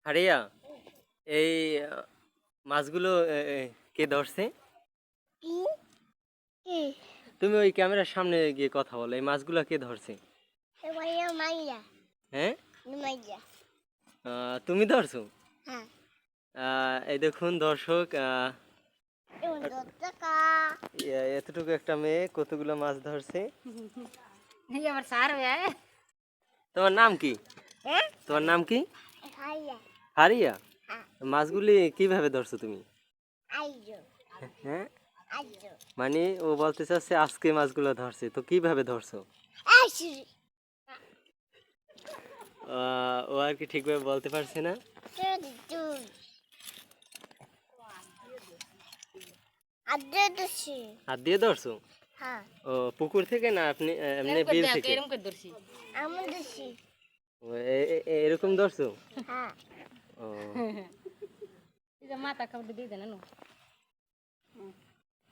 হারিয়া এই মাছগুলো কে ধরছে? কি কি তুমি ওই ক্যামেরার সামনে গিয়ে কথা বলো, এই মাছগুলো কে ধরছে? মাইয়া মাইয়া হ্যাঁ, মাইয়া তুমি ধরছো? হ্যাঁ এই দেখুন দর্শক, এমন দত্তকা এতটুকু একটা মেয়ে কতগুলো মাছ ধরছে। এই আমার স্যার হয়ে তোমার নাম কি? হ্যাঁ তোমার নাম কি? হাইয়া হারিয়া। হ্যাঁ মাছগুলি কিভাবে ধরছো তুমি? আইজো হ্যাঁ, আইজো মানে ও বলতে চাচ্ছে আজকে মাছগুলো ধরছে, তো কিভাবে ধরছো? আইসি ও আর কি ঠিকভাবে বলতে পারছে না। তুই আদে দছি হাত দিয়ে ধরছো? হ্যাঁ ও পুকুর থেকে না আপনি এমনি বিল থেকে? আমি দছি ও, এরকম ধরছো? হ্যাঁ ও মাথা খাবার দিয়ে দেন